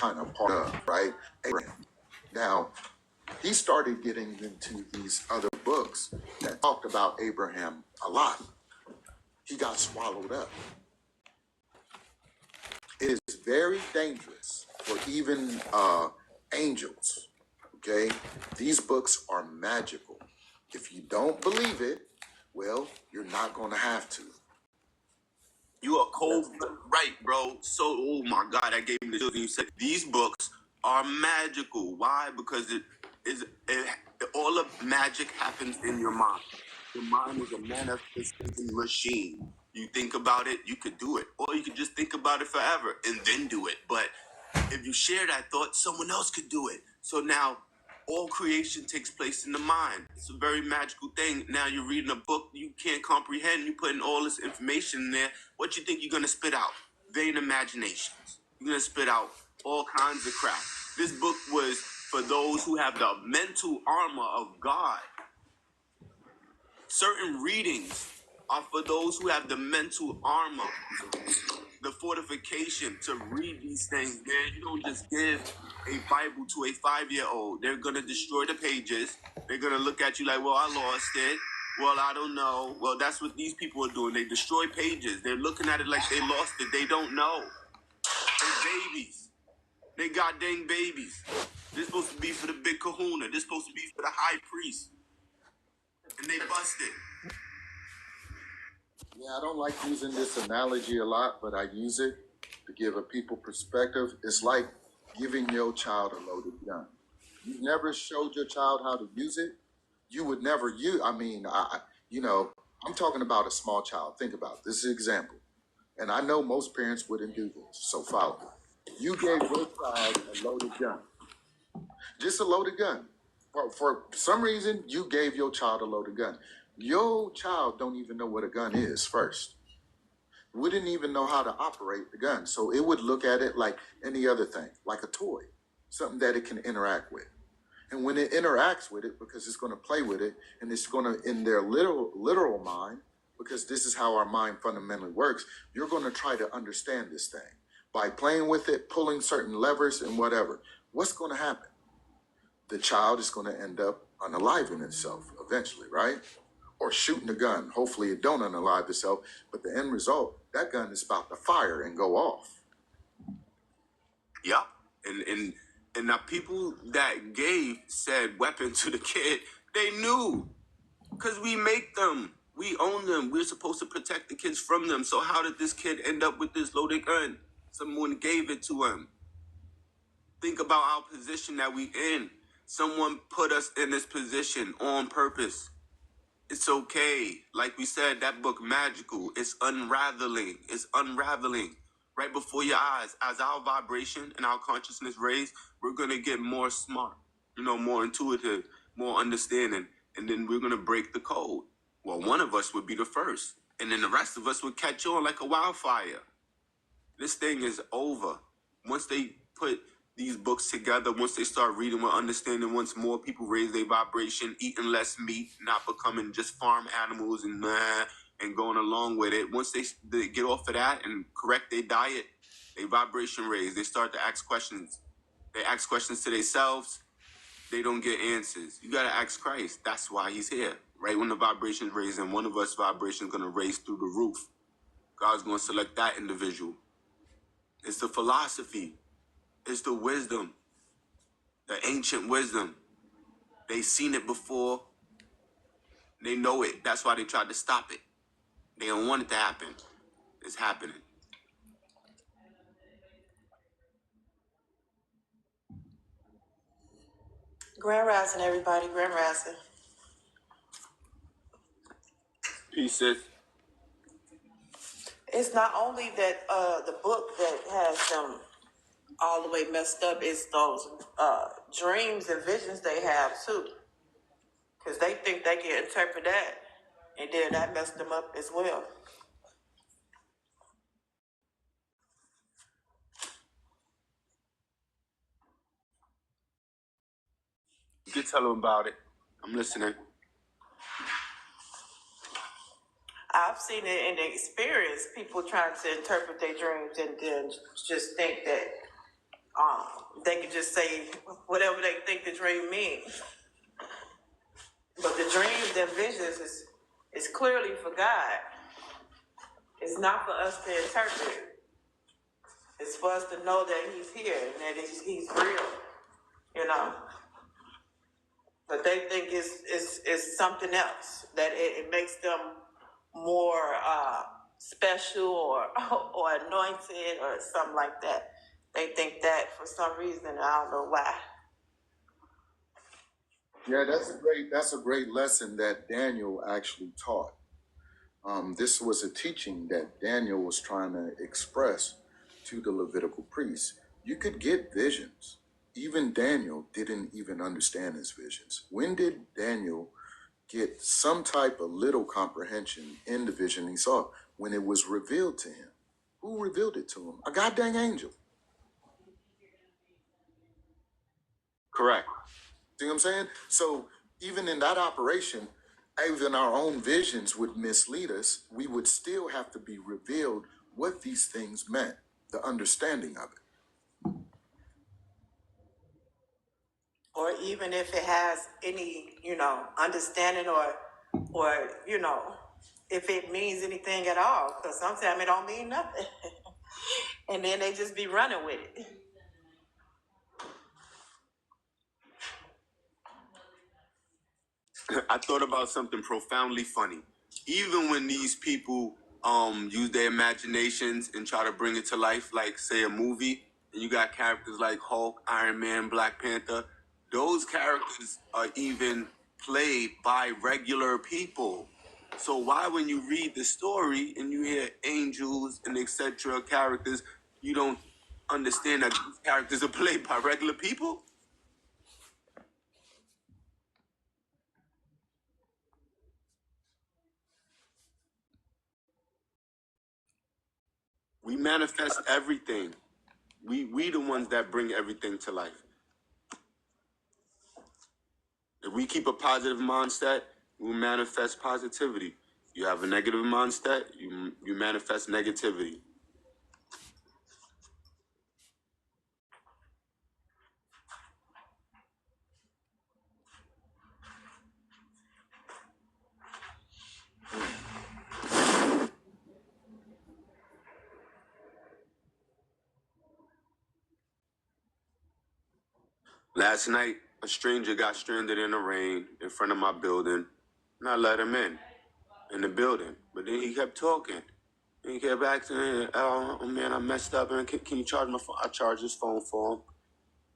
kind of part of, right? Abraham. Now, he started getting into these other books that talked about Abraham a lot. He got swallowed up. It is very dangerous for even angels, okay? These books are magical. If you don't believe it, well, you're not going to have to. You are cold, right, bro? So, oh my God, I gave me the children. You said these books are magical. Why? Because all of magic happens in your mind. Your mind is a manifesting machine. You think about it, you could do it, or you could just think about it forever and then do it. But if you share that thought, someone else could do it. So now all creation takes place in the mind. It's a very magical thing. Now you're reading a book you can't comprehend. You're putting all this information in there. What you think you're going to spit out? Vain imaginations. You're going to spit out all kinds of crap. This book was for those who have the mental armor of God. Certain readings are for those who have the mental armor, the fortification to read these things, man. You don't just give a Bible to a 5-year-old. They're going to destroy the pages. They're going to look at you like, well, I lost it. Well, I don't know. Well, that's what these people are doing. They destroy pages. They're looking at it like they lost it. They don't know. They're babies. They goddamn babies. This supposed to be for the big kahuna. This supposed to be for the high priest. And they busted. Yeah, I don't like using this analogy a lot, but I use it to give a people perspective. It's like giving your child a loaded gun. You've never showed your child how to use it. You would never use. I'm talking about a small child. Think about it. This is an example, and I know most parents wouldn't do this. So follow me. You gave your child a loaded gun, just a loaded gun. For some reason, you gave your child a loaded gun. Your child don't even know what a gun is first. Wouldn't even know how to operate the gun. So it would look at it like any other thing, like a toy, something that it can interact with. And when it interacts with it, because it's going to play with it, and it's going to, in their literal mind, because this is how our mind fundamentally works, you're going to try to understand this thing. By playing with it, pulling certain levers and whatever, what's going to happen? The child is going to end up unaliving itself eventually, right? Or shooting a gun. Hopefully it don't unalive itself, but the end result, that gun is about to fire and go off. Yep. And now people that gave said weapon to the kid, they knew. Because we make them. We own them. We're supposed to protect the kids from them. So how did this kid end up with this loaded gun? Someone gave it to him. Think about our position that we in. Someone put us in this position on purpose. It's okay. Like we said, that book, Magical, it's unraveling. It's unraveling right before your eyes. As our vibration and our consciousness raise, we're going to get more smart, more intuitive, more understanding. And then we're going to break the code. Well, one of us would be the first. And then the rest of us would catch on like a wildfire. This thing is over. Once they put these books together, once they start reading with understanding, once more people raise their vibration, eating less meat, not becoming just farm animals and going along with it. Once they get off of that and correct their diet, their vibration raise. They start to ask questions. They ask questions to themselves. They don't get answers. You got to ask Christ. That's why he's here. Right when the vibration's raising, one of us vibration is going to raise through the roof. God's going to select that individual. It's the philosophy. It's the wisdom, the ancient wisdom. They seen it before. They know it. That's why they tried to stop it. They don't want it to happen. It's happening. Grand Rising, everybody. Grand Rising. He says, It's not only that the book that has them all the way messed up, it's those dreams and visions they have too. Because they think they can interpret that, and then that messed them up as well. you can tell them about it. I'm listening. I've seen it in the experience, people trying to interpret their dreams and then just think that they can just say whatever they think the dream means. But the dreams and visions is clearly for God. It's not for us to interpret. It's for us to know that he's here and that he's real, you know. But they think it's something else, that it makes them more special or anointed or something like that. They think that for some reason, I don't know why. Yeah, that's a great lesson that Daniel actually taught. This was a teaching that Daniel was trying to express to the Levitical priests. You could get visions. Even Daniel didn't even understand his visions. When did Daniel get some type of little comprehension in the vision he saw? When it was revealed to him. Who revealed it to him? A goddamn angel. Correct. See what I'm saying? So even in that operation, even our own visions would mislead us. We would still have to be revealed what these things meant, the understanding of it. Or even if it has any, understanding or if it means anything at all. Because sometimes it don't mean nothing. And then they just be running with it. I thought about something profoundly funny. Even when these people use their imaginations and try to bring it to life, like say a movie, and you got characters like Hulk, Iron Man, Black Panther, those characters are even played by regular people. So why, when you read the story and you hear angels and etc. characters, you don't understand that these characters are played by regular people? We manifest everything. We the ones that bring everything to life. If we keep a positive mindset, we manifest positivity. You have a negative mindset, you manifest negativity. Last night, a stranger got stranded in the rain in front of my building, and I let him in the building. But then he kept talking. And he kept asking me, oh man, I messed up, and can you charge my phone? I charged his phone for him.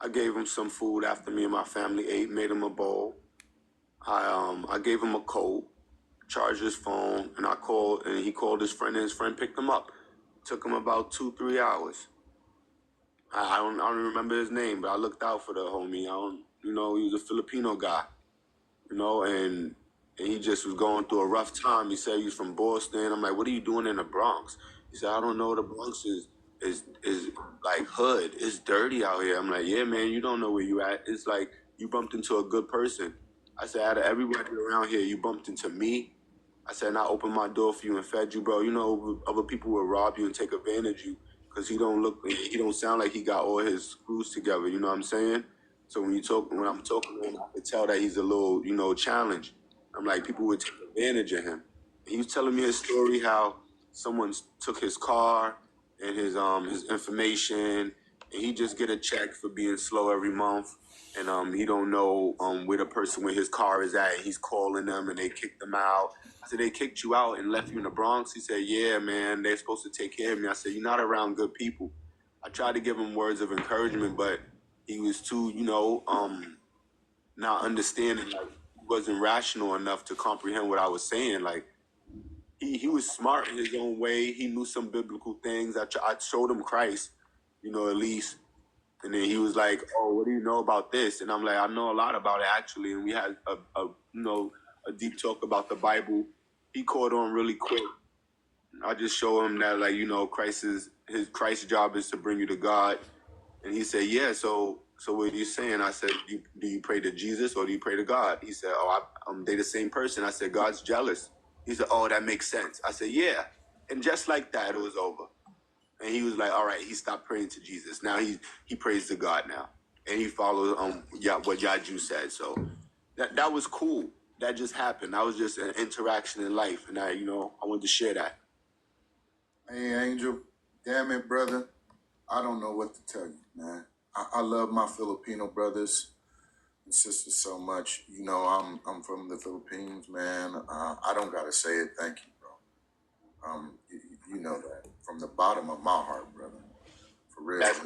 I gave him some food after me and my family ate, made him a bowl. I gave him a coat, charged his phone, and he called his friend, and his friend picked him up. Took him about 2-3 hours. I don't remember his name, but I looked out for the homie. He was a Filipino guy, and he just was going through a rough time. He said he was from Boston. I'm like, what are you doing in the Bronx? He said, I don't know. The Bronx is like hood. It's dirty out here. I'm like, yeah, man, you don't know where you at. It's like you bumped into a good person. I said, out of everybody around here, you bumped into me. I said, and I opened my door for you and fed you, bro. Other people will rob you and take advantage of you because he don't sound like he got all his screws together. You know what I'm saying? So when I'm talking to him, I could tell that he's a little, challenged. I'm like, people would take advantage of him. And he was telling me his story, how someone took his car and his information, and he just get a check for being slow every month. And he don't know where the person with his car is at. And he's calling them, and they kicked him out. I said, they kicked you out and left you in the Bronx? He said, yeah, man, they're supposed to take care of me. I said, you're not around good people. I tried to give him words of encouragement, but he was too, not understanding. Like, he wasn't rational enough to comprehend what I was saying. Like, he was smart in his own way. He knew some biblical things. I showed him Christ, at least. And then he was like, oh, what do you know about this? And I'm like, I know a lot about it, actually. And we had a deep talk about the Bible. He caught on really quick. I just show him that, like, Christ's job is to bring you to God. And he said, yeah, so what are you saying? I said, do you pray to Jesus or do you pray to God? He said, they the same person. I said, God's jealous. He said, oh, that makes sense. I said, yeah. And just like that, it was over. And he was like, all right, he stopped praying to Jesus. Now he prays to God now. And he follows what YahJew said. So that was cool. That just happened. That was just an interaction in life. And I wanted to share that. Hey, Angel, damn it, brother. I don't know what to tell you, man. I love my Filipino brothers and sisters so much. You know, I'm from the Philippines, man. I don't gotta say it. Thank you, bro. You know that from the bottom of my heart, brother. For real. That's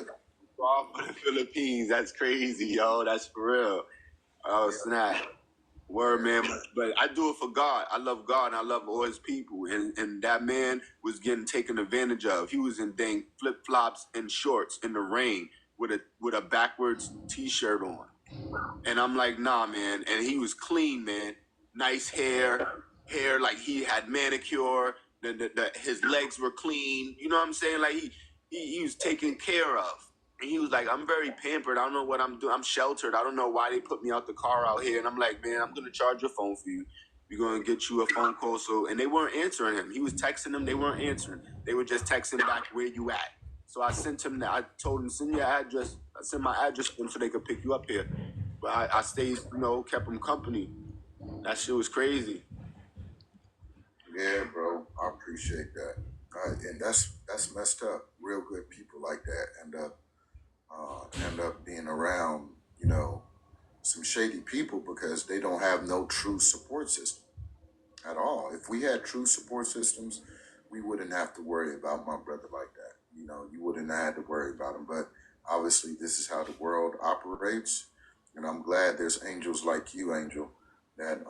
far for the Philippines. That's crazy, yo. That's for real. Oh, snap. Word, man. But I do it for God. I love God and I love all his people. And that man was getting taken advantage of. He was in dang flip-flops and shorts in the rain with a backwards t-shirt on. And I'm like, nah, man. And he was clean, man. Nice hair like he had manicure. His legs were clean. You know what I'm saying? Like he was taken care of. And he was like, I'm very pampered. I don't know what I'm doing. I'm sheltered. I don't know why they put me out the car out here. And I'm like, man, I'm gonna charge your phone for you. We're gonna get you a phone call. And they weren't answering him. He was texting them. They weren't answering. They were just texting back, where you at? So I sent him that. I told him, send your address. I sent my address to them so they could pick you up here. But I stayed, kept him company. That shit was crazy. Yeah, bro. I appreciate that. And that's messed up. Real good people like that end up being around, some shady people because they don't have no true support system at all. If we had true support systems, we wouldn't have to worry about my brother like that. You wouldn't have had to worry about him. But obviously, this is how the world operates, and I'm glad there's angels like you, Angel, that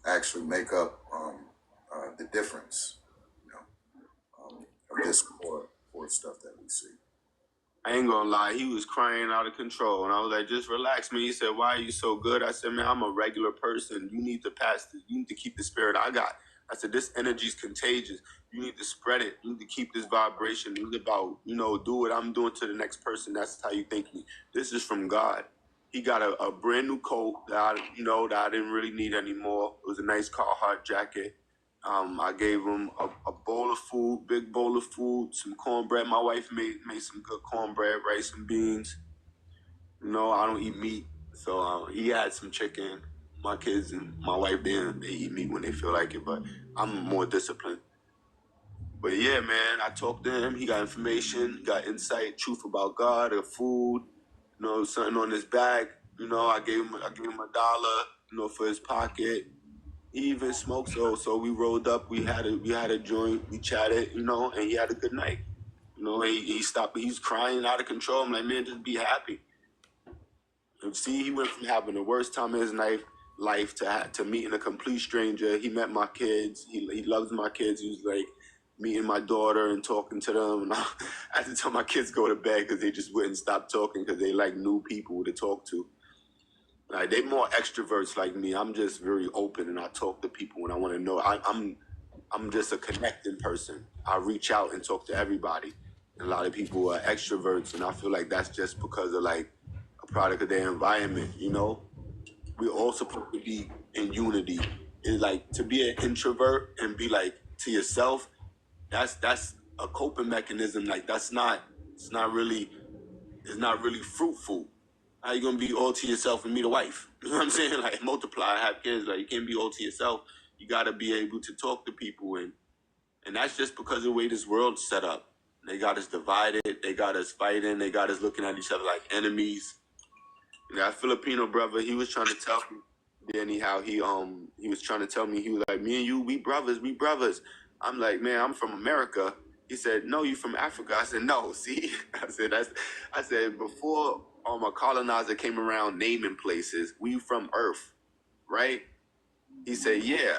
actually make up the difference, of this core stuff that we see. I ain't gonna lie, he was crying out of control. And I was like, just relax, man. He said, why are you so good? I said, man, I'm a regular person. You need to you need to keep the spirit I got. I said, this energy's contagious. You need to spread it. You need to keep this vibration. You live out, do what I'm doing to the next person. That's how you think me. This is from God. He got a brand new coat that I didn't really need anymore. It was a nice Carhartt jacket. I gave him a bowl of food, big bowl of food, some cornbread. My wife made some good cornbread, rice and beans. I don't eat meat, so he had some chicken. My kids and my wife, they eat meat when they feel like it, but I'm more disciplined. But yeah, man, I talked to him. He got information, got insight, truth about God, the food, something on his bag. I gave him $1, for his pocket. He even smoked, so we rolled up. We had a joint. We chatted, and he had a good night. He stopped. He was crying out of control. I'm like, man, just be happy. And see, he went from having the worst time of his life to meeting a complete stranger. He met my kids. He loves my kids. He was like meeting my daughter and talking to them. And I had to tell my kids go to bed because they just wouldn't stop talking because they like new people to talk to. Like, they more extroverts like me. I'm just very open and I talk to people when I want to know. I'm just a connecting person. I reach out and talk to everybody. And a lot of people are extroverts, and I feel like that's just because of like a product of their environment. We're all supposed to be in unity. It's like to be an introvert and be like to yourself. That's a coping mechanism. Like it's not really fruitful. How you gonna be all to yourself and meet a wife? You know what I'm saying? Like multiply, have kids. Like you can't be all to yourself. You gotta be able to talk to people, and that's just because of the way this world's set up. They got us divided. They got us fighting. They got us looking at each other like enemies. And that Filipino brother, he was trying to tell me. Anyhow, he was trying to tell me, he was like, me and you, we brothers. I'm like, man, I'm from America. He said, no, you from Africa. I said, no, see? I said, before a colonizer came around naming places, we from Earth, right? He said, yeah.